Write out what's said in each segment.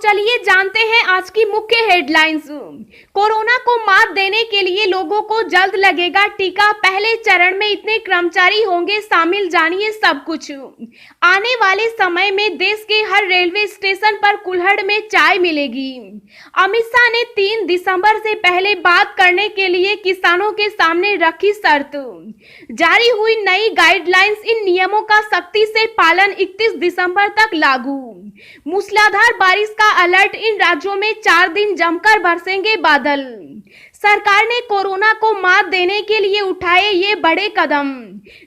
चलिए जानते हैं आज की मुख्य हेडलाइंस। कोरोना को मात देने के लिए लोगों को जल्द लगेगा टीका, पहले चरण में इतने कर्मचारी होंगे शामिल, जानिए सब कुछ। आने वाले समय में देश के हर रेलवे स्टेशन पर कुल्हड़ में चाय मिलेगी। अमित शाह ने 3 दिसंबर से पहले बात करने के लिए किसानों के सामने रखी शर्त। जारी हुई नई गाइडलाइंस, इन नियमों का सख्ती से पालन 31 दिसंबर तक लागू। मूसलाधार बारिश का अलर्ट, इन राज्यों में 4 दिन जमकर बरसेंगे बादल। सरकार ने कोरोना को मात देने के लिए उठाए ये बड़े कदम।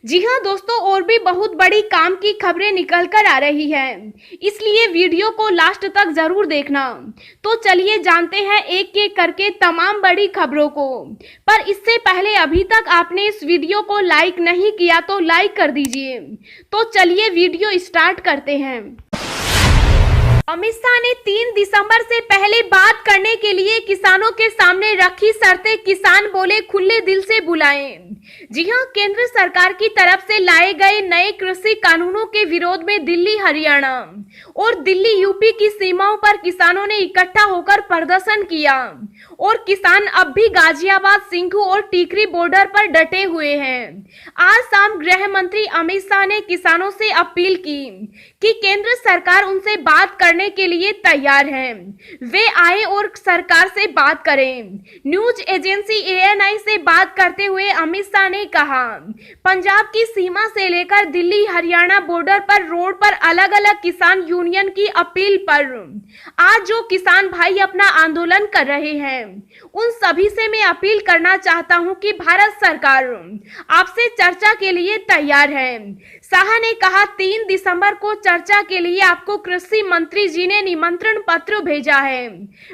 जी हां दोस्तों, और भी बहुत बड़ी काम की खबरें निकल कर आ रही हैं, इसलिए वीडियो को लास्ट तक जरूर देखना। तो चलिए जानते हैं एक एक करके तमाम बड़ी खबरों को। पर इससे पहले अभी तक आपने इस वीडियो को लाइक नहीं किया तो लाइक कर दीजिए। तो चलिए वीडियो स्टार्ट करते हैं। अमित शाह ने 3 दिसंबर से पहले बात करने के लिए किसानों के सामने रखी शर्तें, किसान बोले खुले दिल से बुलाएं। जी हां, केंद्र सरकार की तरफ से लाए गए नए कृषि कानूनों के विरोध में दिल्ली, हरियाणा और दिल्ली यूपी की सीमाओं पर किसानों ने इकट्ठा होकर प्रदर्शन किया और किसान अब भी गाजियाबाद, सिंघू और टीकरी बॉर्डर पर डटे हुए हैं। आज शाम गृह मंत्री अमित शाह ने किसानों से अपील की कि केंद्र सरकार उनसे बात करने के लिए तैयार है, वे आए और सरकार से बात करें। न्यूज एजेंसी ANI से बात करते हुए अमित शाह ने कहा, पंजाब की सीमा से लेकर दिल्ली हरियाणा बॉर्डर पर रोड पर अलग अलग किसान यूनियन की अपील पर आज जो किसान भाई अपना आंदोलन कर रहे हैं, उन सभी से मैं अपील करना चाहता हूं कि भारत सरकार आपसे चर्चा के लिए तैयार है। शाह ने कहा, 3 दिसंबर को चर्चा के लिए आपको कृषि मंत्री जी ने निमंत्रण पत्र भेजा है।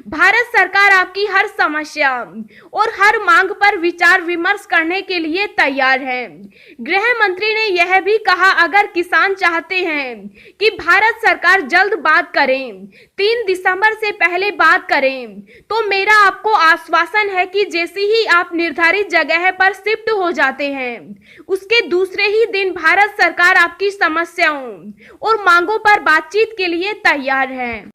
भारत सरकार आपकी हर समस्या और हर मांग पर विचार विमर्श करने के लिए तैयार है। गृह मंत्री ने यह भी कहा, अगर किसान चाहते हैं कि भारत सरकार जल्द बात करें, 3 दिसंबर से पहले बात करें, तो मेरा आपको आश्वासन है कि जैसे ही आप निर्धारित जगह पर शिफ्ट हो जाते हैं, उसके दूसरे ही दिन भारत सरकार आपकी समस्याओं और मांगों पर बातचीत के लिए तैयार है।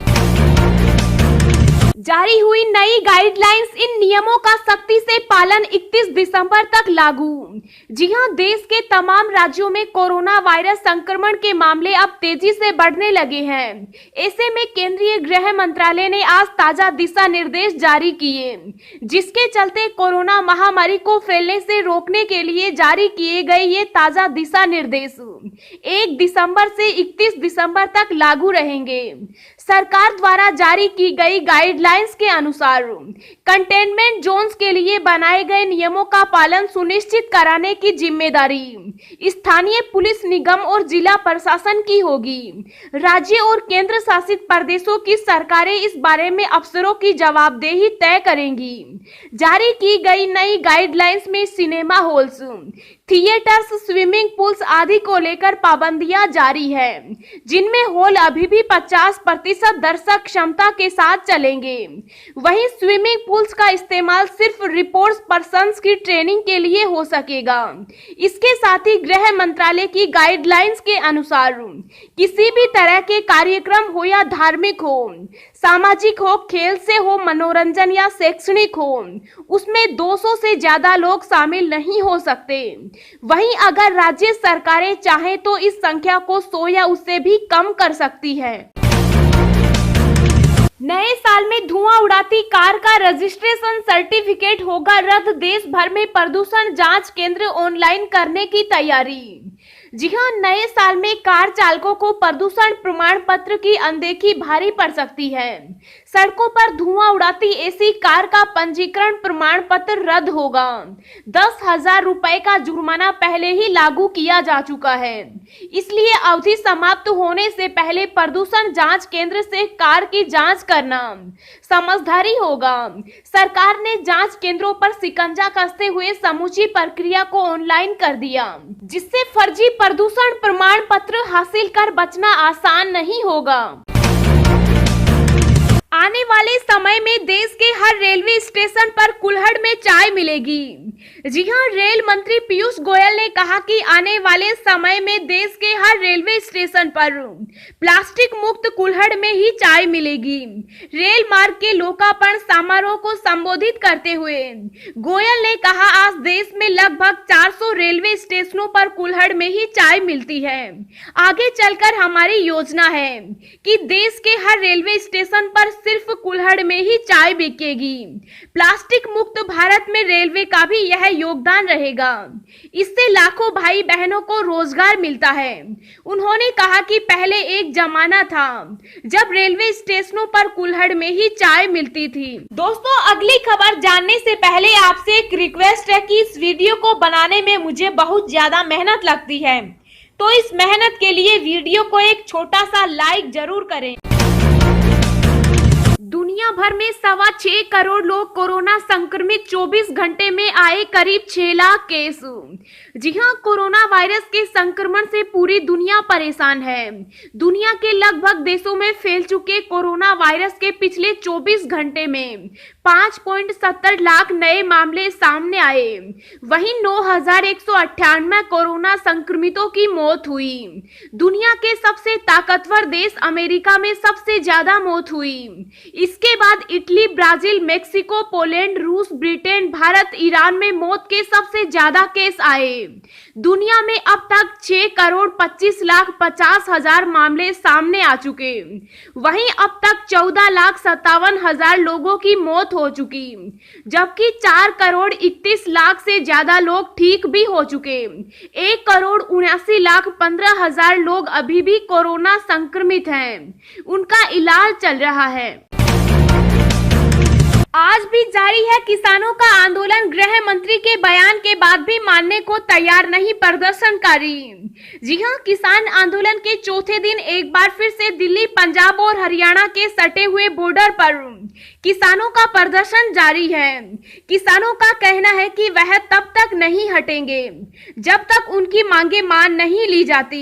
जारी हुई नई गाइडलाइंस, इन नियमों का सख्ती से पालन 31 दिसंबर तक लागू। जी हां, देश के तमाम राज्यों में कोरोना वायरस संक्रमण के मामले अब तेजी से बढ़ने लगे हैं। ऐसे में केंद्रीय गृह मंत्रालय ने आज ताजा दिशा निर्देश जारी किए, जिसके चलते कोरोना महामारी को फैलने से रोकने के लिए जारी किए गए ये ताजा दिशा निर्देश 1 दिसंबर से 31 दिसंबर तक लागू रहेंगे। सरकार द्वारा जारी की गई गाइडलाइंस के अनुसार कंटेनमेंट जोन्स के लिए बनाए गए नियमों का पालन सुनिश्चित कराने की जिम्मेदारी स्थानीय पुलिस निगम और जिला प्रशासन की होगी। राज्य और केंद्र शासित प्रदेशों की सरकारें इस बारे में अफसरों की जवाबदेही तय करेंगी। जारी की गई नई गाइडलाइंस में cinema halls, theatres, swimming pools आदि को लेकर पाबंदियां जारी है, जिनमें हॉल अभी भी 50% दर्शक क्षमता के साथ चलेंगे। वहीं स्विमिंग पूल्स का इस्तेमाल सिर्फ रिपोर्ट्स पर्सन्स की ट्रेनिंग के लिए हो सकेगा। इसके साथ ही गृह मंत्रालय की गाइडलाइंस के अनुसार किसी भी तरह के कार्यक्रम हो या धार्मिक हो, सामाजिक हो, खेल से हो, मनोरंजन या शैक्षणिक हो, उसमें 200 से ज्यादा लोग शामिल नहीं हो सकते। वहीं अगर राज्य सरकारें चाहें तो इस संख्या को 100 या उससे भी कम कर सकती है। नए साल में धुआं उड़ाती कार का रजिस्ट्रेशन सर्टिफिकेट होगा रद्द, देश भर में प्रदूषण जांच केंद्र ऑनलाइन करने की तैयारी। जी हां, नए साल में कार चालकों को प्रदूषण प्रमाण पत्र की अनदेखी भारी पड़ सकती है। सड़कों पर धुआं उड़ाती ऐसी कार का पंजीकरण प्रमाण पत्र रद्द होगा। 10,000 रुपए का जुर्माना पहले ही लागू किया जा चुका है, इसलिए अवधि समाप्त होने से पहले प्रदूषण जांच केंद्र से कार की जांच करना समझदारी होगा। सरकार ने जांच केंद्रों पर शिकंजा कसते हुए समूची प्रक्रिया को ऑनलाइन कर दिया, जिससे फर्जी प्रदूषण प्रमाण पत्र हासिल कर बचना आसान नहीं होगा। आने वाले समय में देश के हर रेलवे स्टेशन पर कुल्हड़ में चाय मिलेगी। जी हां, रेल मंत्री पीयूष गोयल ने कहा कि आने वाले समय में देश के हर रेलवे स्टेशन पर प्लास्टिक मुक्त कुल्हड़ में ही चाय मिलेगी। रेल मार्ग के लोकार्पण समारोह को संबोधित करते हुए गोयल ने कहा, आज देश में लगभग 400 रेलवे स्टेशनों पर कुल्हड़ में ही चाय मिलती है। आगे चलकर हमारी योजना है कि देश के हर रेलवे स्टेशन पर सिर्फ कुल्हड़ में ही चाय बिकेगी। प्लास्टिक मुक्त भारत में रेलवे का भी यह योगदान रहेगा। इससे लाखों भाई बहनों को रोजगार मिलता है। उन्होंने कहा कि पहले एक जमाना था जब रेलवे स्टेशनों पर कुल्हड़ में ही चाय मिलती थी। दोस्तों, अगली खबर जानने से पहले आपसे एक रिक्वेस्ट है कि इस वीडियो को बनाने में मुझे बहुत ज्यादा मेहनत लगती है, तो इस मेहनत के लिए वीडियो को एक छोटा सा लाइक जरूर करें। दुनिया भर में 6.25 करोड़ लोग कोरोना संक्रमित, 24 घंटे में आए करीब 6 लाख केस। जी हां, कोरोना वायरस के संक्रमण से पूरी दुनिया परेशान है। दुनिया के लगभग देशों में फैल चुके कोरोना वायरस के पिछले 24 घंटे में 5.70 लाख नए मामले सामने आए। वहीं 9,198 कोरोना संक्रमितों की मौत हुई। दुनिया के सबसे ताकतवर देश अमेरिका में सबसे ज्यादा मौत हुई। इसके बाद इटली, ब्राजील, मेक्सिको, पोलैंड, रूस, ब्रिटेन, भारत, ईरान में मौत के सबसे ज्यादा केस आए। दुनिया में अब तक 6 करोड़ 25 लाख 50 हजार मामले सामने आ चुके। वहीं अब तक 14 लाख 57 हजार लोगों की मौत हो चुकी, जबकि 4 करोड़ 31 लाख से ज्यादा लोग ठीक भी हो चुके। 1 करोड़ 79 लाख 15 हजार लोग अभी भी कोरोना संक्रमित हैं। उनका इलाज चल रहा है। आज भी जारी है किसानों का आंदोलन। गृह मंत्री के बयान के बाद भी मानने को तैयार नहीं प्रदर्शनकारी। जी हां, किसान आंदोलन के चौथे दिन एक बार फिर से दिल्ली, पंजाब और हरियाणा के सटे हुए बॉर्डर पर किसानों का प्रदर्शन जारी है। किसानों का कहना है कि वह तब तक नहीं हटेंगे जब तक उनकी मांगे मान नहीं ली जाती।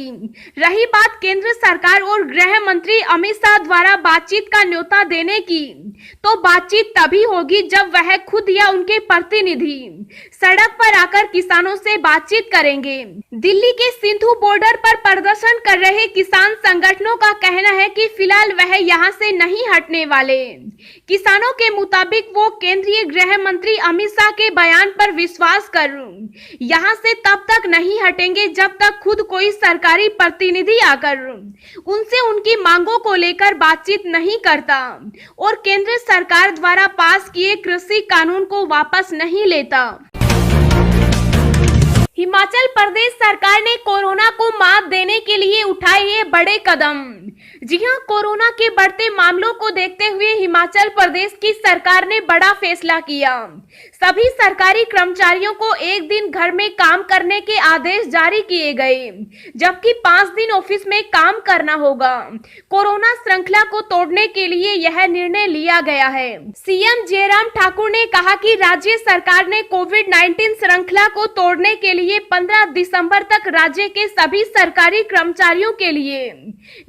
रही बात केंद्र सरकार और गृह मंत्री अमित शाह द्वारा बातचीत का न्योता देने की, तो बातचीत तभी होगी जब वह खुद या उनके प्रतिनिधि सड़क पर आकर किसानों से बातचीत करेंगे। दिल्ली के सिंधु बॉर्डर पर प्रदर्शन कर रहे किसान संगठनों का कहना है कि फिलहाल वह यहां से नहीं हटने वाले। किसानों के मुताबिक वो केंद्रीय गृह मंत्री अमित शाह के बयान पर विश्वास कर यहां से तब तक नहीं हटेंगे जब तक खुद कोई सरकारी प्रतिनिधि आकर उनसे उनकी मांगों को लेकर बातचीत नहीं करता और केंद्र सरकार द्वारा पास किए कृषि कानून को वापस नहीं लेता। हिमाचल प्रदेश सरकार ने कोरोना को मात देने के लिए उठाए ये बड़े कदम। जी हां, कोरोना के बढ़ते मामलों को देखते हुए हिमाचल प्रदेश की सरकार ने बड़ा फैसला किया। सभी सरकारी कर्मचारियों को 1 दिन घर में काम करने के आदेश जारी किए गए, जबकि 5 दिन ऑफिस में काम करना होगा। कोरोना श्रृंखला को तोड़ने के लिए यह निर्णय लिया गया है। सीएम जयराम ठाकुर ने कहा कि राज्य सरकार ने कोविड-19 श्रृंखला को तोड़ने के लिए 15 दिसंबर तक राज्य के सभी सरकारी कर्मचारियों के लिए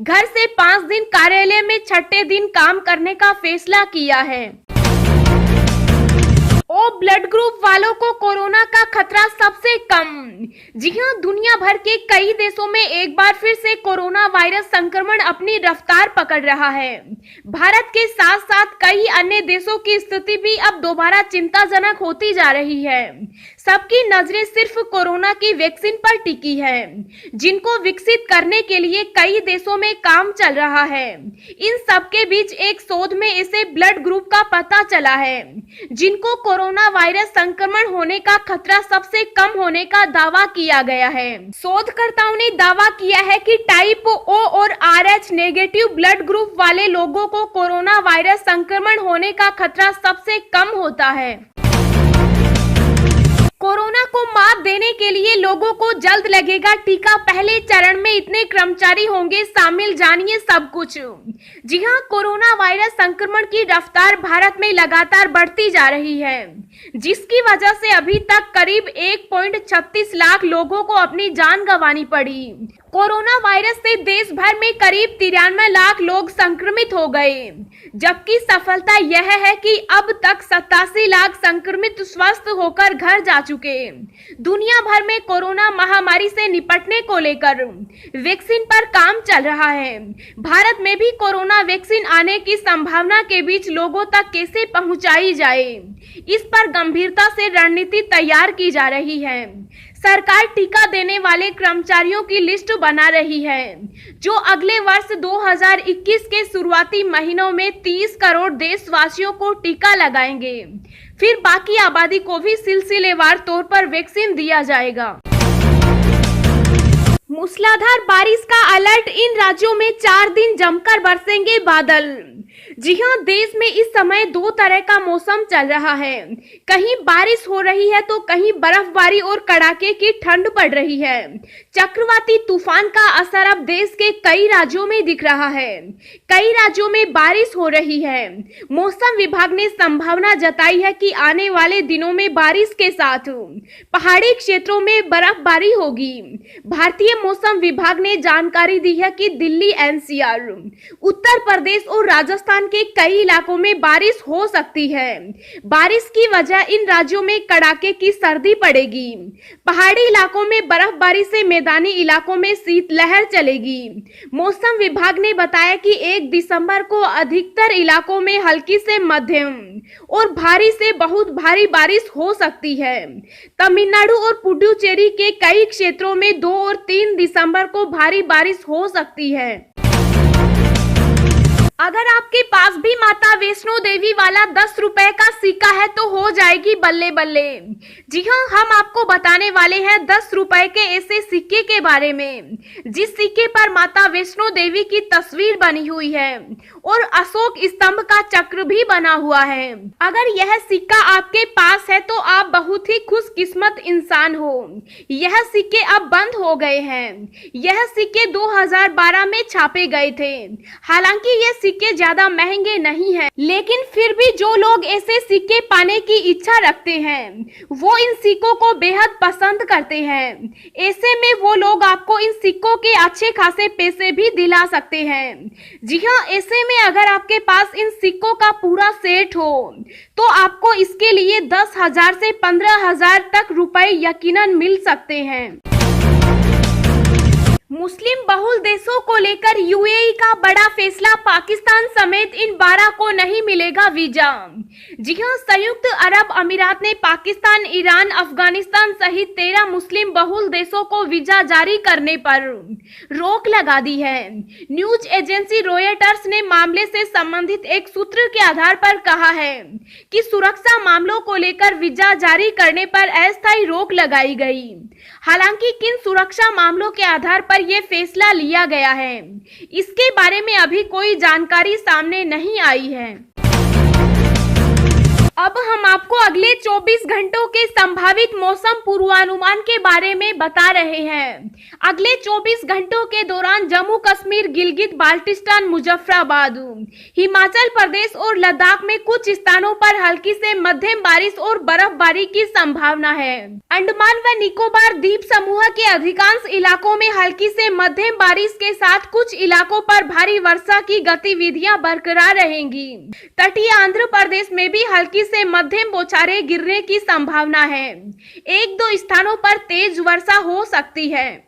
घर से 5 दिन, कार्यालय में 6ठे दिन काम करने का फैसला किया है। ओ ब्लड ग्रुप वालों को कोरोना का खतरा सबसे कम। जी हां, दुनिया भर के कई देशों में एक बार फिर से कोरोना वायरस संक्रमण अपनी रफ्तार पकड़ रहा है। भारत के साथ साथ कई अन्य देशों की स्थिति भी अब दोबारा चिंताजनक होती जा रही है। सबकी नजरें सिर्फ कोरोना की वैक्सीन पर टिकी है, जिनको विकसित करने के लिए कई देशों में काम चल रहा है। इन सबके बीच एक शोध में ऐसे ब्लड ग्रुप का पता चला है जिनको कोरोना वायरस संक्रमण होने का खतरा सबसे कम होने का दावा किया गया है। शोधकर्ताओं ने दावा किया है कि टाइप ओ और RH नेगेटिव ब्लड ग्रुप वाले लोगों को कोरोना वायरस संक्रमण होने का खतरा सबसे कम होता है। कोरोना को मात देने के लिए लोगों को जल्द लगेगा टीका। पहले चरण में इतने कर्मचारी होंगे शामिल, जानिए सब कुछ। जी हां, कोरोना वायरस संक्रमण की रफ्तार भारत में लगातार बढ़ती जा रही है, जिसकी वजह से अभी तक करीब 1.36 लाख लोगों को अपनी जान गंवानी पड़ी। कोरोना वायरस से देश भर में करीब 93 लाख लोग संक्रमित हो गए, जबकि सफलता यह है कि अब तक 87 लाख संक्रमित स्वस्थ होकर घर जा चुके। दुनिया भर में कोरोना महामारी से निपटने को लेकर वैक्सीन पर काम चल रहा है। भारत में भी कोरोना वैक्सीन आने की संभावना के बीच लोगों तक कैसे पहुंचाई जाए, इस पर गंभीरता से रणनीति तैयार की जा रही है। सरकार टीका देने वाले कर्मचारियों की लिस्ट बना रही है, जो अगले वर्ष 2021 के शुरुआती महीनों में 30 करोड़ देशवासियों को टीका लगाएंगे। फिर बाकी आबादी को भी सिलसिलेवार तौर पर वैक्सीन दिया जाएगा। मूसलाधार बारिश का अलर्ट, इन राज्यों में 4 दिन जमकर बरसेंगे बादल। जी हां, देश में इस समय 2 तरह का मौसम चल रहा है। कहीं बारिश हो रही है तो कहीं बर्फबारी और कड़ाके की ठंड पड़ रही है। चक्रवाती तूफान का असर अब देश के कई राज्यों में दिख रहा है। कई राज्यों में बारिश हो रही है। मौसम विभाग ने संभावना जताई है कि आने वाले दिनों में बारिश के साथ पहाड़ी क्षेत्रों में बर्फबारी होगी। भारतीय मौसम विभाग ने जानकारी दी है कि दिल्ली, एनसीआर, उत्तर प्रदेश और राजस्थान के कई इलाकों में बारिश हो सकती है। बारिश की वजह इन राज्यों में कड़ाके की सर्दी पड़ेगी। पहाड़ी इलाकों में बर्फबारी से मैदानी इलाकों में शीतलहर चलेगी। मौसम विभाग ने बताया कि 1 दिसंबर को अधिकतर इलाकों में हल्की से मध्यम और भारी से बहुत भारी बारिश हो सकती है। तमिलनाडु और पुडुचेरी के कई क्षेत्रों में 2 और 3 दिसंबर को भारी बारिश हो सकती है। अगर आपके पास भी माता वैष्णो देवी वाला 10 रुपए का सिक्का है तो हो जाएगी बल्ले बल्ले। जी हां, हम आपको बताने वाले हैं 10 रुपए के ऐसे सिक्के के बारे में जिस सिक्के पर माता वैष्णो देवी की तस्वीर बनी हुई है और अशोक स्तंभ का चक्र भी बना हुआ है। अगर यह सिक्का आपके पास है तो आप बहुत ही खुशकिस्मत इंसान हो। यह सिक्के अब बंद हो गए हैं। यह सिक्के 2012 में छापे गए थे। हालांकि ये सिक्के ज्यादा महंगे नहीं हैं, लेकिन फिर भी जो लोग ऐसे सिक्के पाने की इच्छा रखते हैं वो इन सिक्कों को बेहद पसंद करते हैं। ऐसे में वो लोग आपको इन सिक्कों के अच्छे खासे पैसे भी दिला सकते हैं। जी हाँ, ऐसे में अगर आपके पास इन सिक्कों का पूरा सेट हो तो आपको इसके लिए 10,000 से 15,000 तक रुपए यकीनन मिल सकते हैं। मुस्लिम बहुल देशों को लेकर यूएई का बड़ा फैसला, पाकिस्तान समेत इन 12 को नहीं मिलेगा वीजा। जी हां, संयुक्त अरब अमीरात ने पाकिस्तान, ईरान, अफगानिस्तान सहित 13 मुस्लिम बहुल देशों को वीजा जारी करने पर रोक लगा दी है। न्यूज एजेंसी रॉयटर्स ने मामले से संबंधित एक सूत्र के आधार पर कहा है कि सुरक्षा मामलों को लेकर वीजा जारी करने पर अस्थायी रोक लगाई गई। हालांकि किन सुरक्षा मामलों के आधार पर यह फैसला लिया गया है, इसके बारे में अभी कोई जानकारी सामने नहीं आई है। अब हम आपको अगले 24 घंटों के संभावित मौसम पूर्वानुमान के बारे में बता रहे हैं। अगले 24 घंटों के दौरान जम्मू कश्मीर, गिलगित बाल्टिस्तान, मुजफ्फराबाद, हिमाचल प्रदेश और लद्दाख में कुछ स्थानों पर हल्की से मध्यम बारिश और बर्फबारी की संभावना है। अंडमान व निकोबार द्वीप समूह के अधिकांश इलाकों में हल्की से मध्यम बारिश के साथ कुछ इलाकों पर भारी वर्षा की गतिविधियां बरकरार रहेंगी। तटीय आंध्र प्रदेश में भी हल्की से मध्यम बौछारें गिरने की संभावना है। 1-2 स्थानों पर तेज वर्षा हो सकती है।